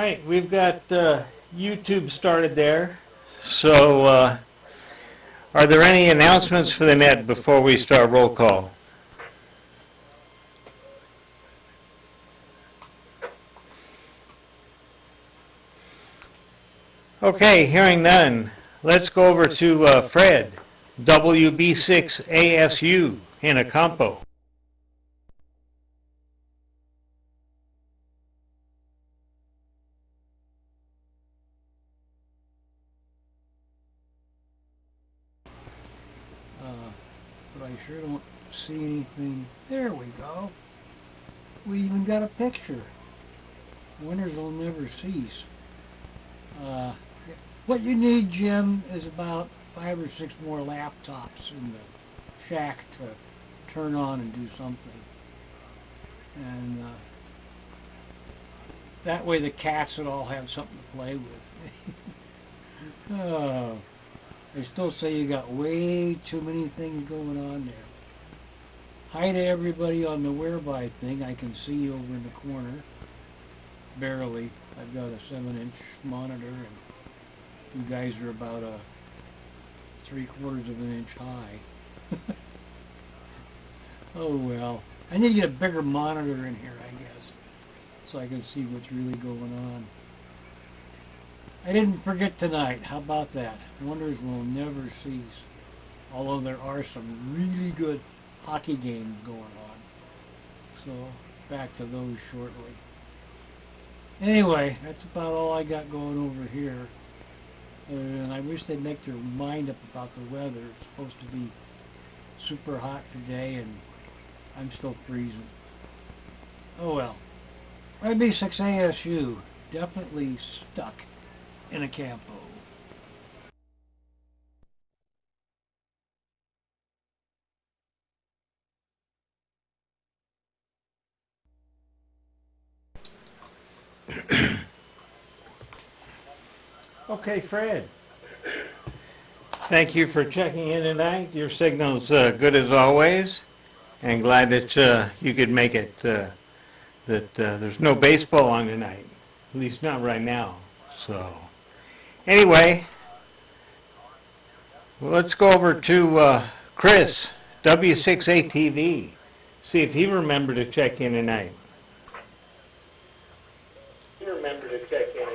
right, we've got YouTube started there. So, are there any announcements for the net before we start roll call? Okay, hearing none, let's go over to Fred, WB6ASU in Acampo. But I sure don't see anything. There we go. We even got a picture. Winners will never cease. What you need, Jim, is about 5 or 6 more laptops in the shack to turn on and do something. And that way the cats would all have something to play with. Oh. I still say you got way too many things going on there. Hi to everybody on the whereby thing. I can see you over in the corner. Barely. I've got a 7-inch monitor, and you guys are about a 3/4 of an inch high. Oh well. I need to get a bigger monitor in here, I guess, so I can see what's really going on. I didn't forget tonight. How about that? Wonders will never cease. Although there are some really good hockey games going on. So, back to those shortly. Anyway, that's about all I got going over here. And I wish they'd make their mind up about the weather. It's supposed to be super hot today, and I'm still freezing. Oh well. IB6ASU, definitely stuck in Acampo. Okay, Fred. Thank you for checking in tonight. Your signal's good as always, and glad that you could make it. There's no baseball on tonight, at least not right now. So, anyway, well, let's go over to Chris, W6ATV. See if he remembered to check in tonight. He remembered to check in.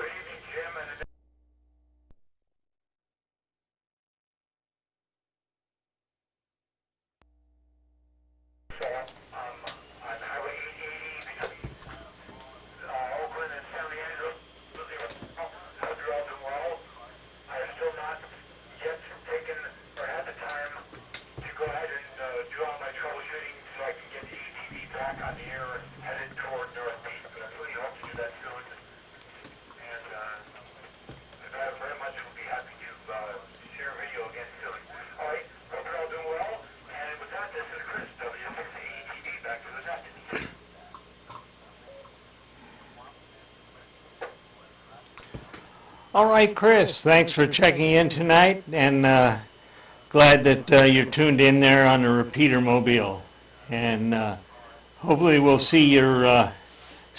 All right, Chris, thanks for checking in tonight, and glad that you're tuned in there on the repeater mobile. And hopefully we'll see your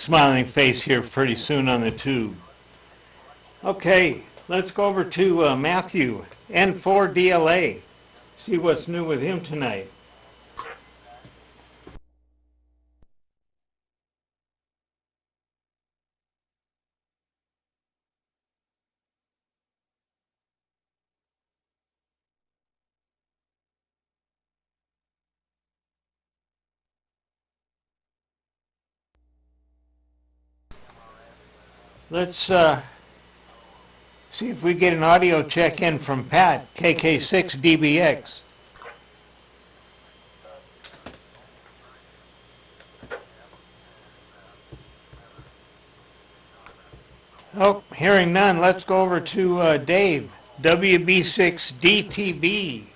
smiling face here pretty soon on the tube. Okay, let's go over to Matthew, N4DLA, see what's new with him tonight. Let's see if we get an audio check in from Pat, KK6DBX. Oh, hearing none, let's go over to Dave, WB6DTB.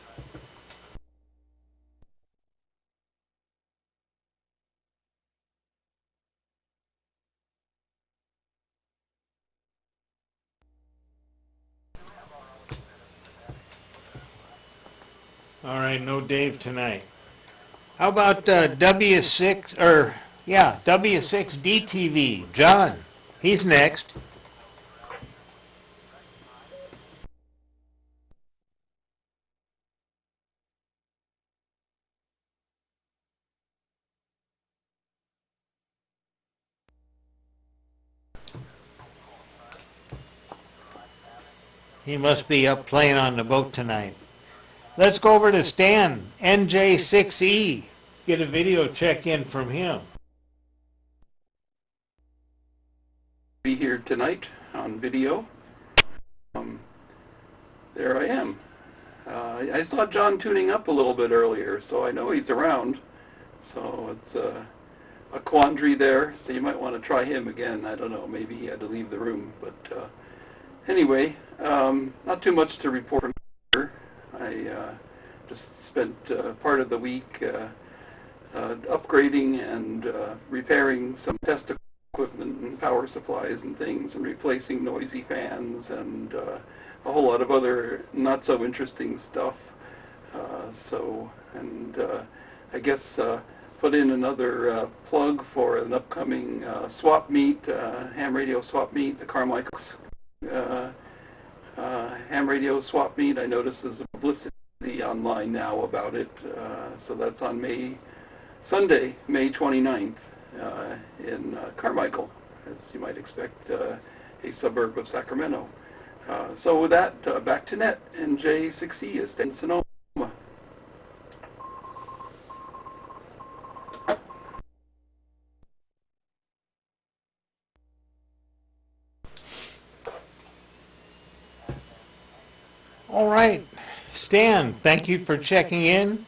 All right, no Dave tonight. How about W6DTV? John, he's next. He must be up playing on the boat tonight. Let's go over to Stan, NJ6E. Get a video check-in from him. Be here tonight on video. There I am. I saw John tuning up a little bit earlier, so I know he's around. So it's a quandary there, so you might want to try him again. I don't know, maybe he had to leave the room. But anyway, not too much to report from here. I just spent part of the week upgrading and repairing some test equipment and power supplies and things, and replacing noisy fans and a whole lot of other not so interesting stuff. I guess put in another plug for an upcoming swap meet, ham radio swap meet, the Carmichael's ham radio swap meet. I noticed there's a publicity online now about it, so that's on Sunday, May 29th in Carmichael, as you might expect, a suburb of Sacramento. So with that, back to net, NJ6E is in Sonoma. All right, Stan, thank you for checking in.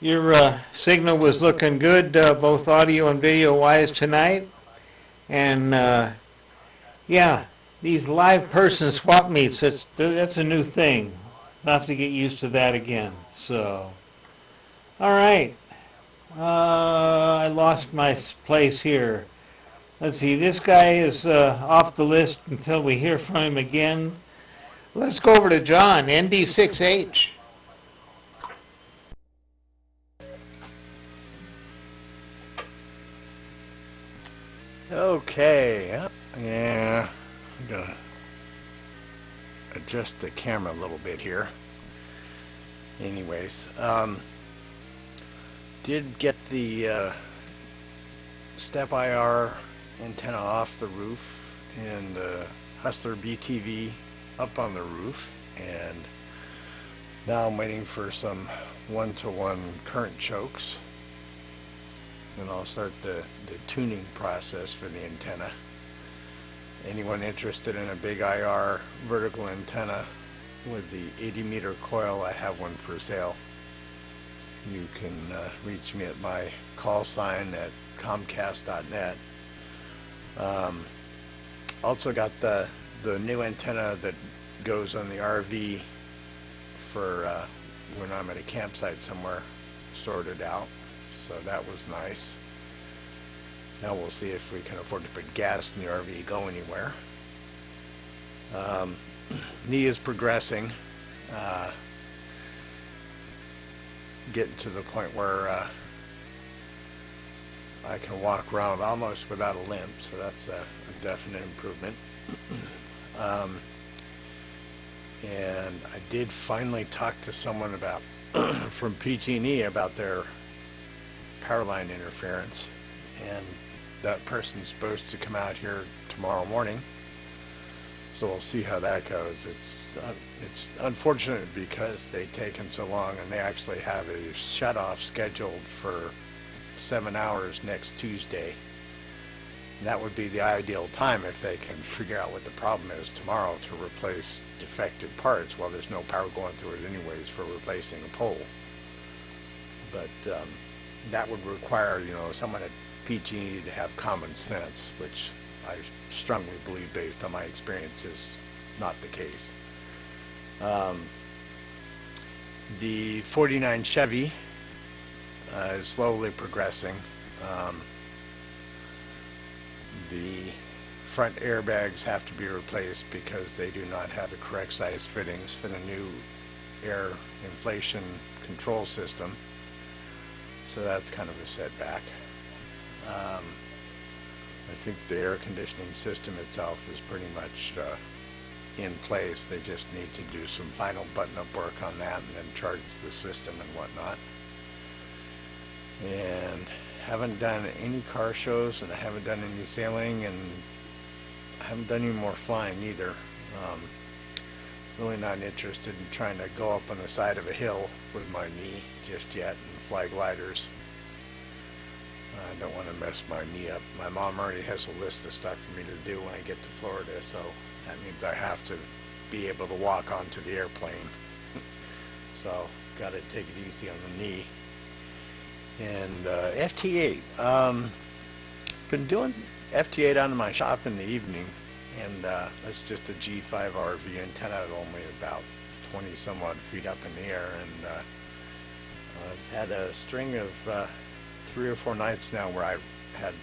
Your signal was looking good, both audio and video-wise tonight. And, yeah, these live person swap meets, that's a new thing. I'll have to get used to that again. So, all right. I lost my place here. Let's see, this guy is off the list until we hear from him again. Let's go over to John, ND6H. Okay, yeah, I'm going to adjust the camera a little bit here. Anyways, did get the step IR antenna off the roof and the Hustler BTV up on the roof, and now I'm waiting for some one-to-one current chokes, and I'll start the tuning process for the antenna. Anyone interested in a big IR vertical antenna with the 80-meter coil, I have one for sale. You can reach me at my call sign at comcast.net. Also got the new antenna that goes on the RV for when I'm at a campsite somewhere sorted out, so that was nice. Now we'll see if we can afford to put gas in the RV, go anywhere. Knee is progressing, getting to the point where I can walk around almost without a limp, so that's a definite improvement. And I did finally talk to someone about from PG&E about their power line interference, and that person's supposed to come out here tomorrow morning, so we'll see how that goes. It's unfortunate because they've taken so long, and they actually have a shut-off scheduled for 7 hours next Tuesday. That would be the ideal time if they can figure out what the problem is tomorrow to replace defective parts. Well, there's no power going through it anyways for replacing a pole. But that would require, someone at PG&E to have common sense, which I strongly believe, based on my experience, is not the case. The 49 Chevy is slowly progressing. The front airbags have to be replaced because they do not have the correct size fittings for the new air inflation control system, so that's kind of a setback. I think the air conditioning system itself is pretty much in place. They just need to do some final button-up work on that and then charge the system and whatnot. And haven't done any car shows, and I haven't done any sailing, and I haven't done any more flying either. really not interested in trying to go up on the side of a hill with my knee just yet and fly gliders. I don't want to mess my knee up. My mom already has a list of stuff for me to do when I get to Florida, so that means I have to be able to walk onto the airplane. So, got to take it easy on the knee. And FT8. Been doing FT8 out of my shop in the evening, and that's just a G5 RV antenna at only about 20 some odd feet up in the air, and I've had a string of 3 or 4 nights now where I've had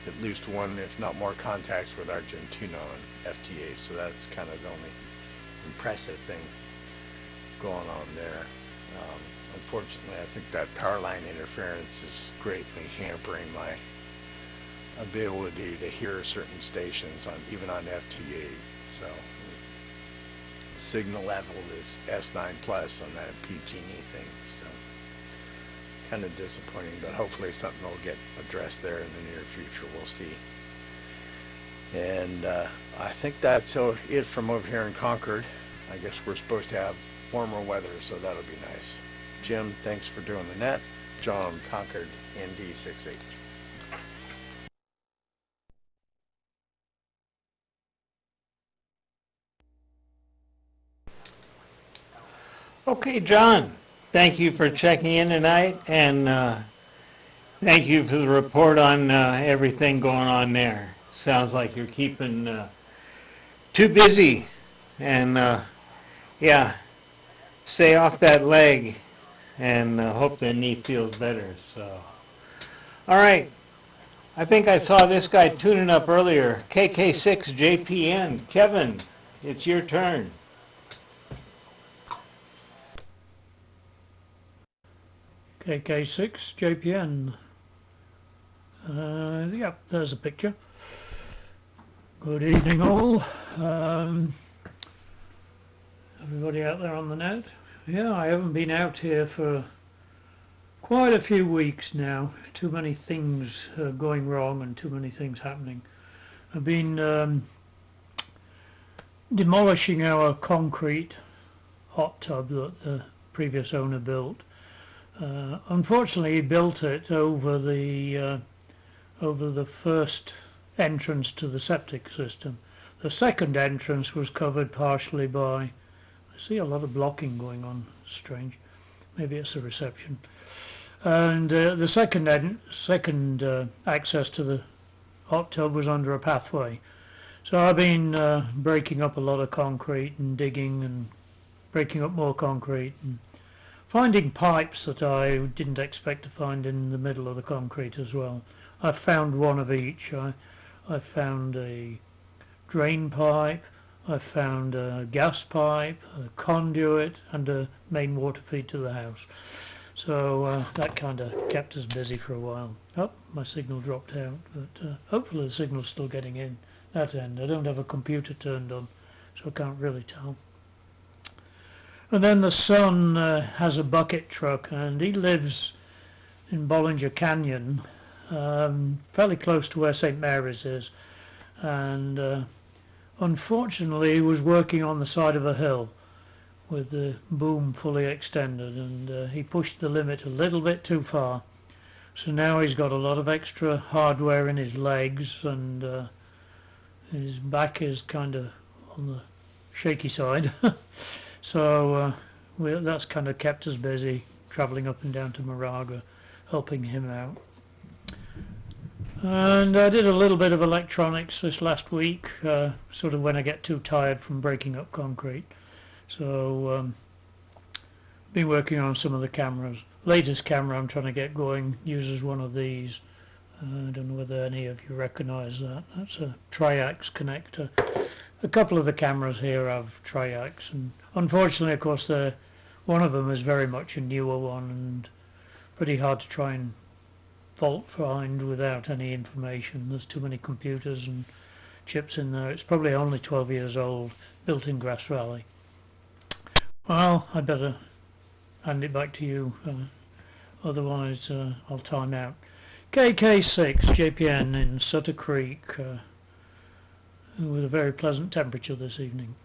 at least one, if not more, contacts with Argentina on FT8, so that's kind of the only impressive thing going on there. Unfortunately, I think that power line interference is greatly hampering my ability to hear certain stations even on FT8. So the signal level is S9 plus on that PG&E thing. So kind of disappointing, but hopefully something will get addressed there in the near future. We'll see. And I think that's it from over here in Concord. I guess we're supposed to have warmer weather, so that'll be nice. Jim, thanks for doing the net. John, Concord, ND68. Okay, John, thank you for checking in tonight, and thank you for the report on everything going on there. Sounds like you're keeping too busy, and yeah, stay off that leg, and hope the knee feels better. So, all right, I think I saw this guy tuning up earlier, KK6JPN. Kevin, it's your turn. KK6 JPN. Yep, there's a picture. Good evening all. Everybody out there on the net? Yeah, I haven't been out here for quite a few weeks now. Too many things going wrong and too many things happening. I've been demolishing our concrete hot tub that the previous owner built. Unfortunately, he built it over the first entrance to the septic system. The second entrance was covered partially by, I see a lot of blocking going on, strange, maybe it's a reception. And the second access to the hot tub was under a pathway. So I've been breaking up a lot of concrete and digging and breaking up more concrete and finding pipes that I didn't expect to find in the middle of the concrete as well. I found one of each. I found a drain pipe, I found a gas pipe, a conduit, and a main water feed to the house. So that kind of kept us busy for a while. Oh, my signal dropped out, but hopefully the signal's still getting in that end. I don't have a computer turned on, so I can't really tell. And then the son has a bucket truck, and he lives in Bollinger Canyon, fairly close to where St. Mary's is, and unfortunately he was working on the side of a hill with the boom fully extended, and he pushed the limit a little bit too far. So now he's got a lot of extra hardware in his legs, and his back is kind of on the shaky side. So that's kind of kept us busy, travelling up and down to Moraga, helping him out. And I did a little bit of electronics this last week, sort of when I get too tired from breaking up concrete. So been working on some of the cameras. Latest camera I'm trying to get going uses one of these. I don't know whether any of you recognise that. That's a triax connector. A couple of the cameras here have triax, and unfortunately, of course, one of them is very much a newer one and pretty hard to try and fault find without any information. There's too many computers and chips in there. It's probably only 12 years old, built in Grass Valley. Well, I'd better hand it back to you, otherwise I'll time out. KK6 JPN in Sutter Creek, with a very pleasant temperature this evening.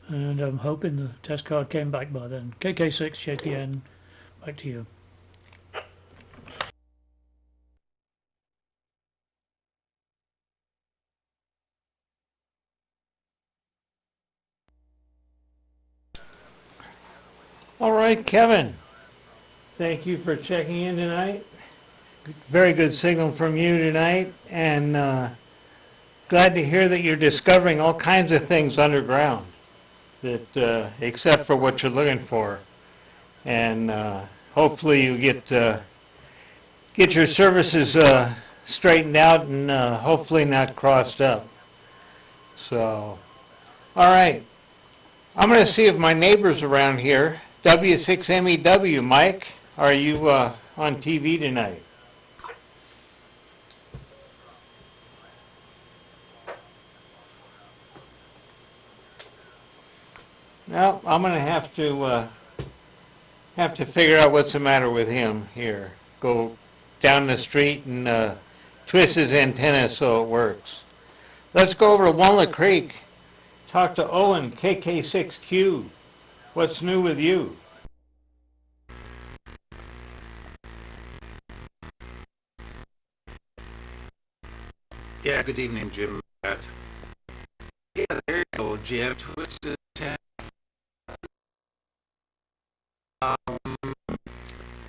and I'm hoping the test card came back by then. KK6, JPN, back to you. All right, Kevin. Thank you for checking in tonight. Very good signal from you tonight, and glad to hear that you're discovering all kinds of things underground, that except for what you're looking for. And hopefully you get your services straightened out and hopefully not crossed up. So, all right. I'm going to see if my neighbor's around here. W6MEW, Mike, are you on TV tonight? No, I'm going to have to figure out what's the matter with him here. Go down the street and twist his antenna so it works. Let's go over to Walnut Creek. Talk to Owen, KK6Q. What's new with you? Yeah, good evening, Jim. Yeah, there you go, Jim. Twisted antenna.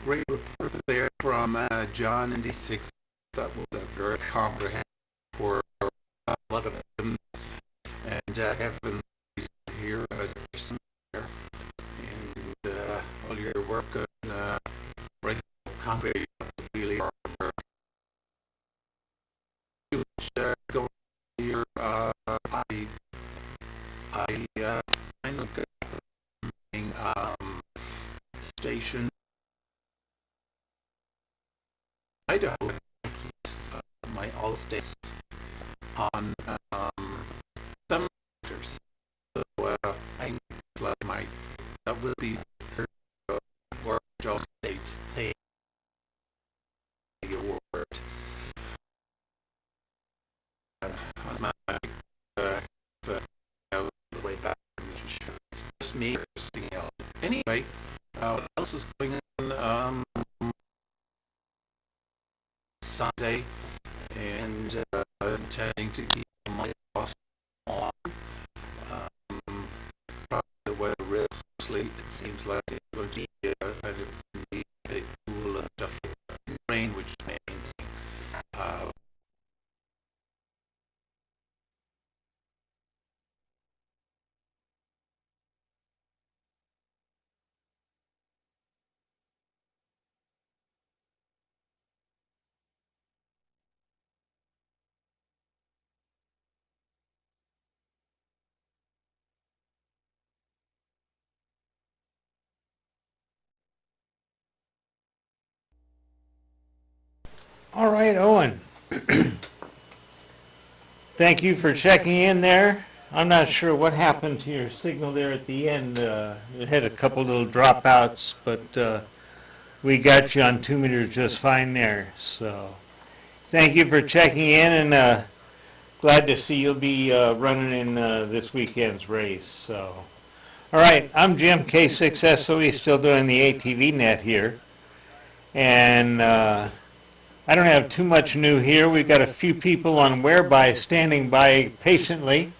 Great report there from John in D6. That was very comprehensive for a lot of them. And Evan here, Jason there, and all your work on right concrete really are huge. Going here, I know station Idaho my all states on some factors. So I might that will be or all states pay the award. On my way back, just me or something else. Anyway, what else is going on Sunday, and intending to keep my boss on. Probably the weather real closely. It seems like it's going to be a cool and stuff. Rain, which means All right, Owen. Thank you for checking in there. I'm not sure what happened to your signal there at the end. It had a couple little dropouts, but we got you on 2 meters just fine there. So thank you for checking in, and glad to see you'll be running in this weekend's race. So, all right, I'm Jim, K6SOE, still doing the ATV net here. And I don't have too much new here. We've got a few people on Whereby standing by patiently.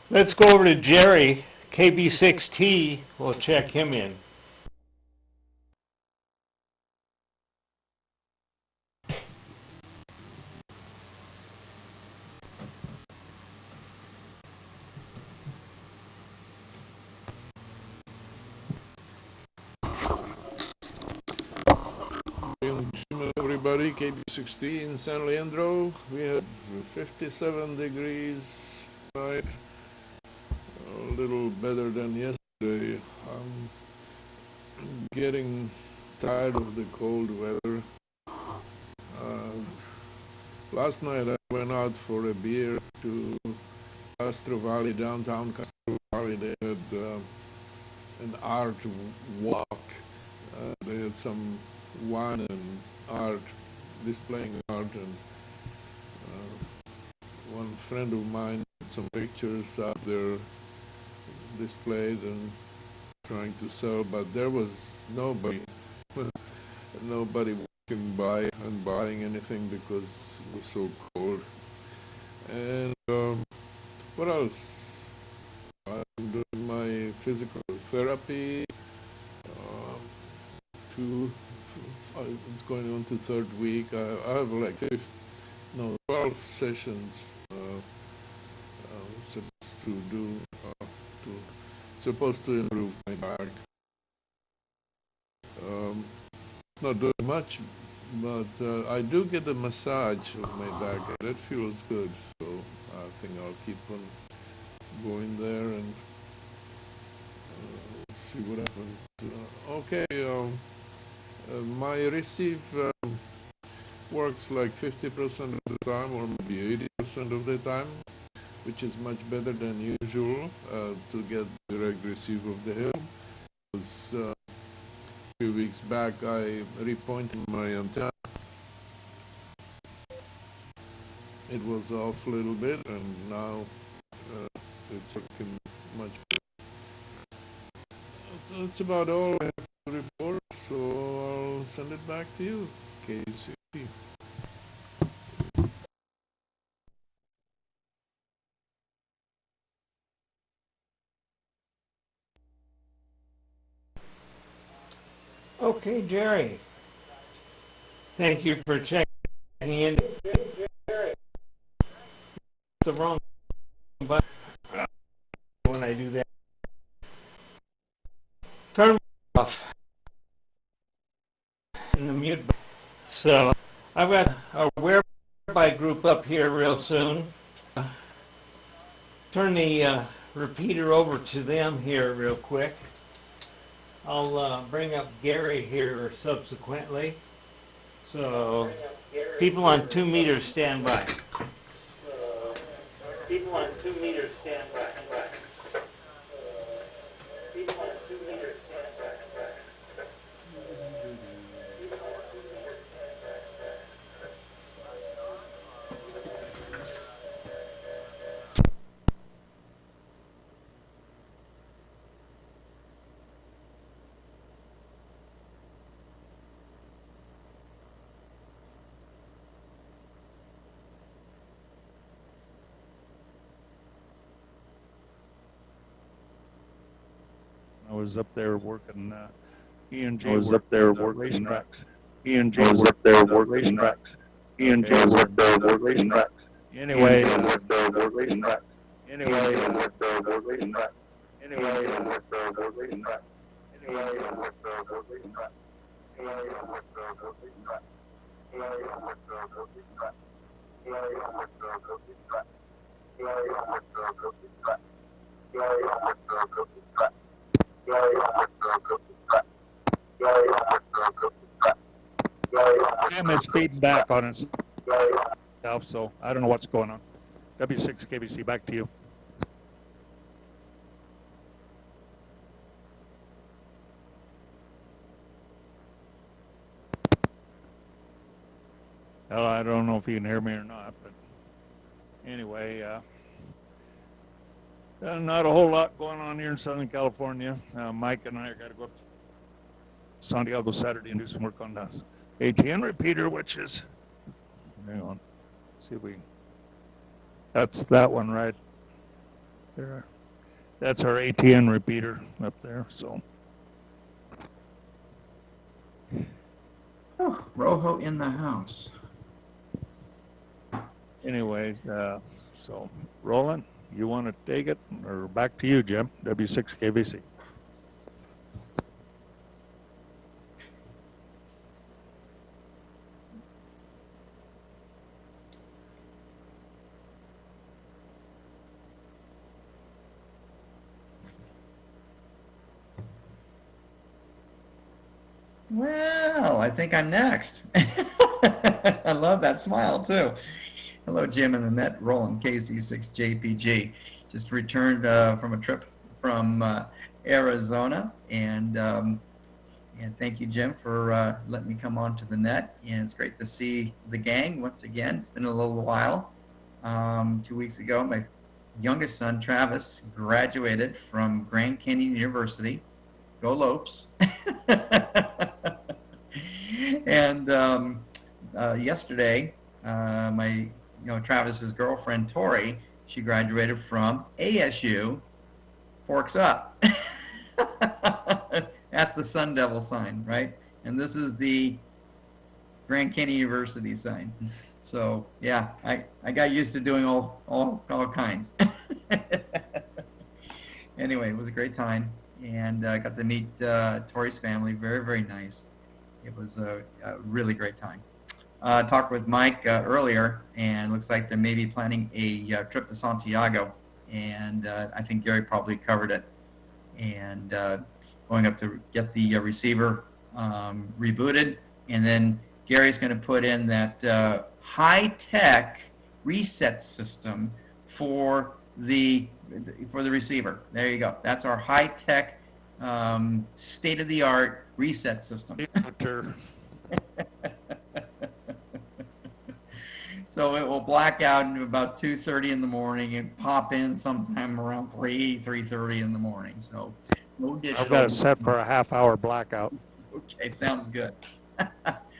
Let's go over to Jerry, KB6T. We'll check him in. Everybody, KB16 in San Leandro. We had 57 degrees tonight, a little better than yesterday. I'm getting tired of the cold weather. Last night I went out for a beer to Castro Valley, downtown Castro Valley. They had an art walk. They had some wine and art, displaying art, and one friend of mine had some pictures out there displayed and trying to sell, but there was nobody, nobody walking by and buying anything because it was so cold. And what else? I'm doing my physical therapy. It's going on to third week. I have like 12 sessions supposed to improve my back. Not doing much, but I do get a massage of my back, and it feels good. So I think I'll keep on going there and see what happens. Okay, my receive works like 50% of the time, or maybe 80% of the time, which is much better than usual to get direct receive of the hill. Because a few weeks back I repointed my antenna. It was off a little bit, and now it's looking much better. That's about all I have to report, so I'll send it back to you, KC. Okay, Jerry. Thank you for checking in. The wrong button when I do that. Turn off in the mute button. So I've got a whereby group up here real soon. Turn the repeater over to them here real quick. I'll bring up Gary here subsequently. So people on 2 meters stand by. People on 2 meters stand by. People on 2 meters stand by. I was up there working E&J was up there working racetracks. E&J was up there working racetracks. E&J was up there working racetracks. Anyway, was there working racetracks. Anyway, was there working racetracks. Anyway, was there working racetracks. Anyway, was there working racetracks. Anyway, was there working racetracks. Anyway, was there working racetracks. Anyway, was there working racetracks. Anyway, was there working racetracks. Anyway, was there working racetracks. Jim is feeding back on itself, so I don't know what's going on. W6 KBC, back to you. Well, I don't know if you can hear me or not, but anyway, not a whole lot going on here in Southern California. Mike and I are going to go to Santiago Saturday and do some work on the ATN repeater, which is, hang on, see if we, that's that one right there. That's our ATN repeater up there, so. Oh, Rojo in the house. Anyways, so Roland, you want to take it, or back to you, Jim, W6 KVC. Well, I think I'm next. I love that smile, too. Hello, Jim and Annette. Roland, KZ6JPG. Just returned from a trip from Arizona, and thank you, Jim, for letting me come on to the net. And it's great to see the gang once again. It's been a little while. 2 weeks ago, my youngest son, Travis, graduated from Grand Canyon University. Go Lopes. And yesterday, Travis's girlfriend, Tori, she graduated from ASU. Forks up. That's the Sun Devil sign, right? And this is the Grand Canyon University sign. So yeah, I got used to doing all kinds. Anyway, it was a great time, and I got to meet Tori's family. Very, very nice. It was a really great time. Talked with Mike earlier, and looks like they may be planning a trip to Santiago, and I think Gary probably covered it. And going up to get the receiver rebooted, and then Gary's going to put in that high-tech reset system for the receiver. There you go. That's our high-tech, state-of-the-art reset system. So it will black out at about 2:30 in the morning and pop in sometime around 3:30 in the morning. So no digital. I've got it set for a half-hour blackout. Okay, sounds good.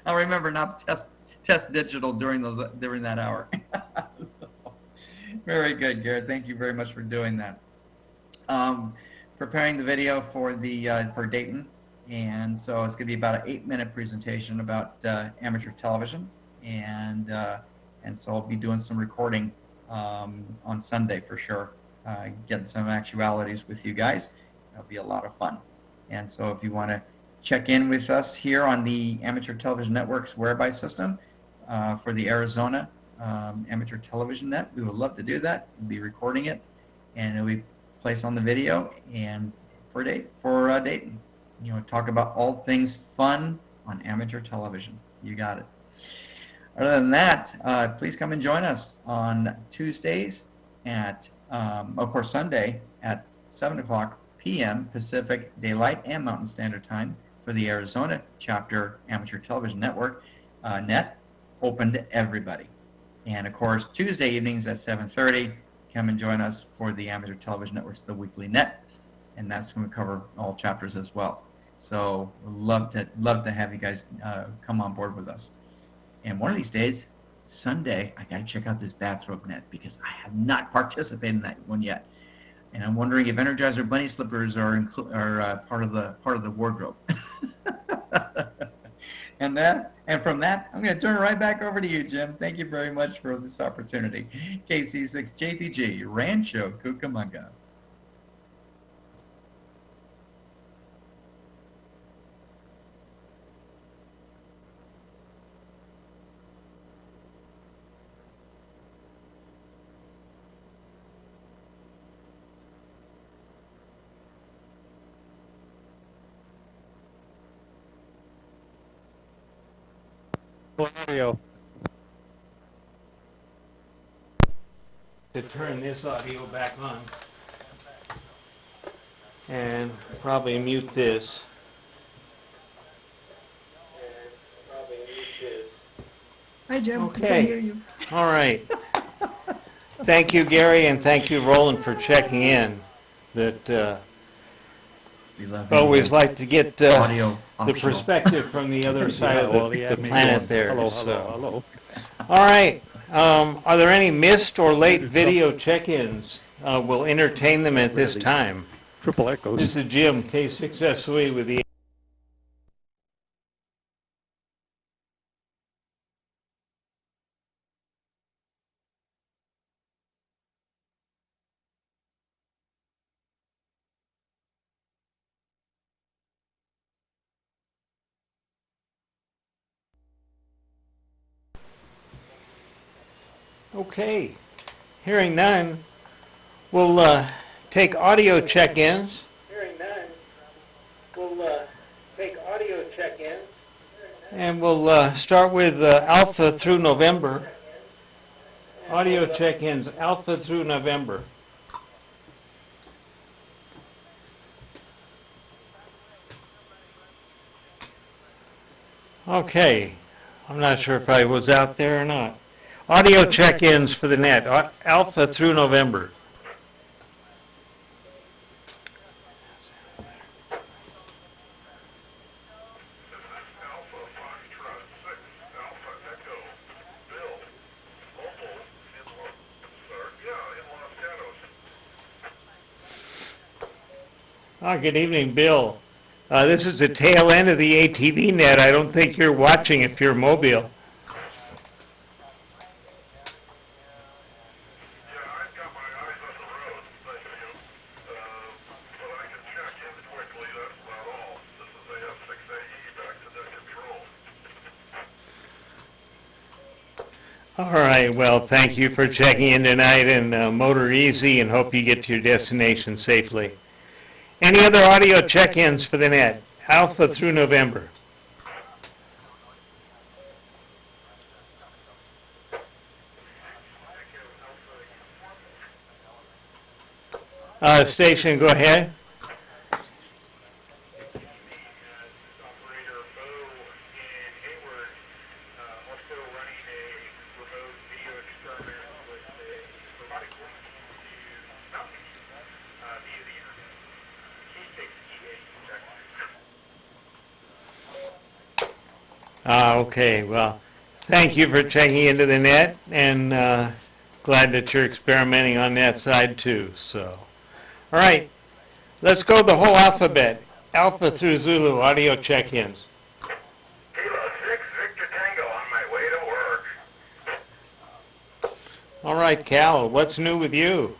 I'll remember not to test digital during that hour. So, very good, Garrett. Thank you very much for doing that. Preparing the video for Dayton, and so it's going to be about an 8-minute presentation about amateur television, and so I'll be doing some recording on Sunday for sure, getting some actualities with you guys. It'll be a lot of fun. And so if you want to check in with us here on the Amateur Television Network's whereby system for the Arizona Amateur Television Net, we would love to do that. We'll be recording it, and it'll be placed on the video and for Dayton. You know, talk about all things fun on amateur television. You got it. Other than that, please come and join us on Tuesdays at, of course, Sunday at 7 o'clock p.m. Pacific Daylight and Mountain Standard Time for the Arizona Chapter Amateur Television Network net, open to everybody. And, of course, Tuesday evenings at 7:30, come and join us for the Amateur Television Network's The Weekly Net, and that's when we cover all chapters as well. So love to have you guys come on board with us. And one of these days, Sunday, I got to check out this bathrobe net because I have not participated in that one yet. And I'm wondering if Energizer bunny slippers are part of the wardrobe. And from that, I'm going to turn it right back over to you, Jim. Thank you very much for this opportunity. KC6JPG, Rancho Cucamonga. Audio. To turn this audio back on and probably mute this. Hi, Jim. Okay. I can hear you. All right. Thank you, Gary, and thank you, Roland, for checking in. That always like to get the perspective from the other side of the planet there. Hello. All right. Are there any missed or late video check-ins? We'll entertain them at this time. Triple echoes. This is Jim, K6SOE with the Okay. Hearing none, we'll take audio check-ins. And we'll start with Alpha through November. Audio check-ins, Alpha through November. Okay. I'm not sure if I was out there or not. Audio check-ins for the net, Alpha through November. Good evening, Bill. This is the tail end of the ATV net. I don't think you're watching if you're mobile. All right, well, thank you for checking in tonight, and motor easy, and hope you get to your destination safely. Any other audio check-ins for the net, Alpha through November? Station, go ahead. Okay, well, thank you for checking into the net, and glad that you're experimenting on that side too. So, all right, let's go the whole alphabet, Alpha through Zulu, audio check-ins. Kilo 6, Victor Tango, on my way to work. All right, Cal, what's new with you?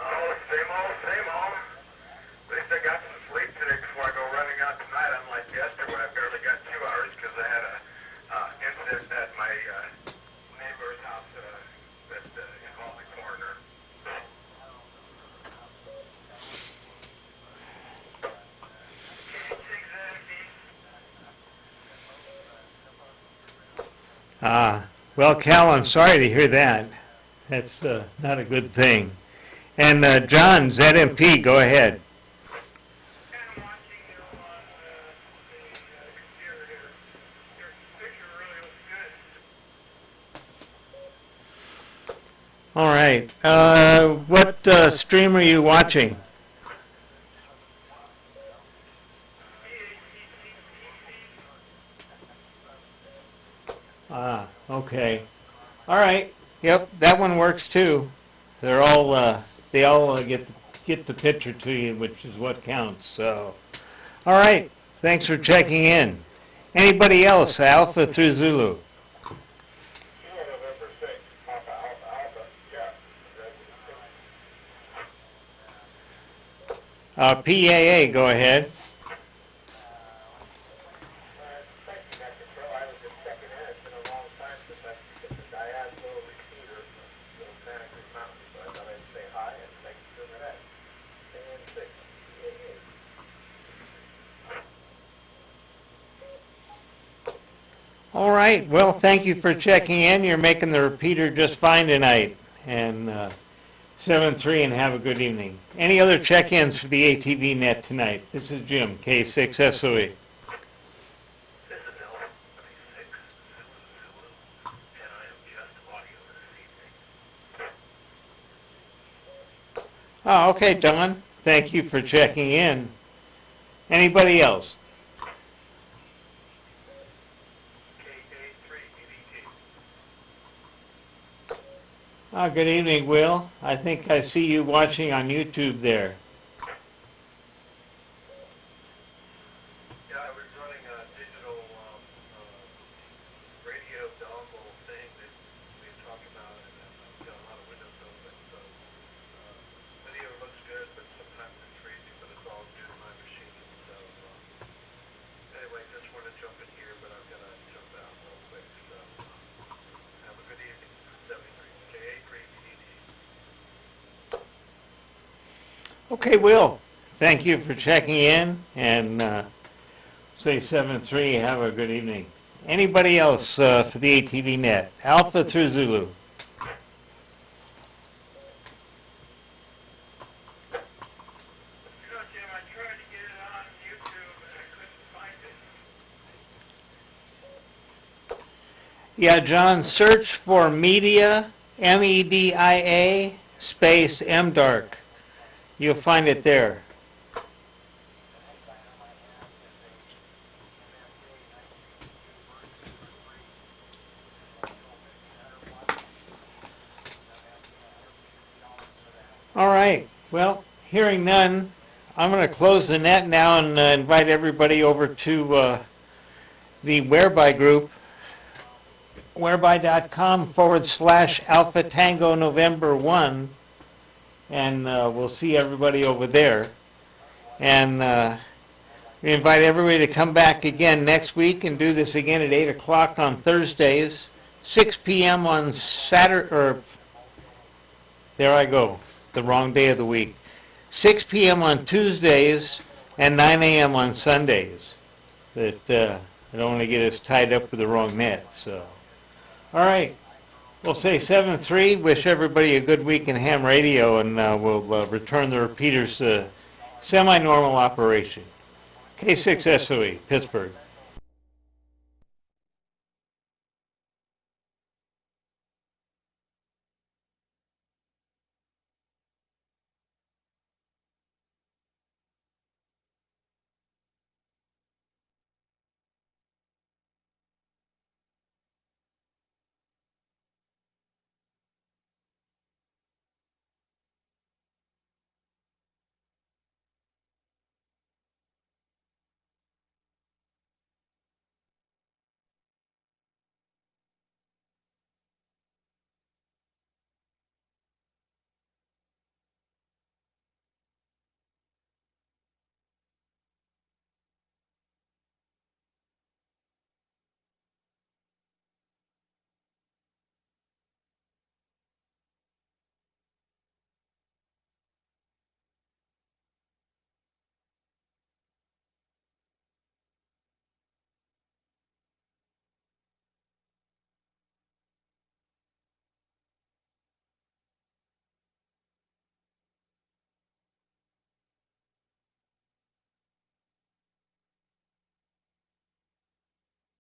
Oh, same old, same old. At least I got some sleep today before I go running out tonight, unlike yesterday when I barely got 2 hours because I had a incident at my neighbor's house that involved the coroner. Well, Cal, I'm sorry to hear that. That's not a good thing. And John, ZMP, go ahead. All right. What stream are you watching? Okay. All right. Yep, that one works too. They're all they all get the picture to you, which is what counts. So, all right. Thanks for checking in. Anybody else? Alpha through Zulu. PAA, go ahead. All right. Well, thank you for checking in. You're making the repeater just fine tonight. And 7-3, and have a good evening. Any other check-ins for the ATV net tonight? This is Jim, K6SOE. Oh, okay, Don. Thank you for checking in. Anybody else? Good evening, Will. I think I see you watching on YouTube there. Yeah, I was running a digital radio dongle thing that we had talked about, and I've got a lot of windows open, so video looks good, but sometimes it's freezing, but it's all due to my machine. So anyway, just want to jump in here, but I've got to jump out real quick. So have a good evening. 73 KA3 BDD. Okay, Will. Thank you for checking in, and say 7-3. Have a good evening. Anybody else for the ATV net? Alpha through Zulu. You know, Jim, I tried to get it on YouTube, and I couldn't find it. Yeah, John, search for media, MEDIA, space MDARC. You'll find it there. All right. Well, hearing none, I'm going to close the net now and invite everybody over to the Whereby group, whereby.com/Alpha Tango November 1, and we'll see everybody over there. And we invite everybody to come back again next week and do this again at 8 o'clock on Thursdays, 6 p.m. on Saturday, or there I go, the wrong day of the week. 6 p.m. on Tuesdays and 9 a.m. on Sundays. That I don't want to get us tied up with the wrong net. So, all right, we'll say 7-3. Wish everybody a good week in ham radio, and we'll return the repeaters to semi-normal operation. K6SOE, Pittsburgh.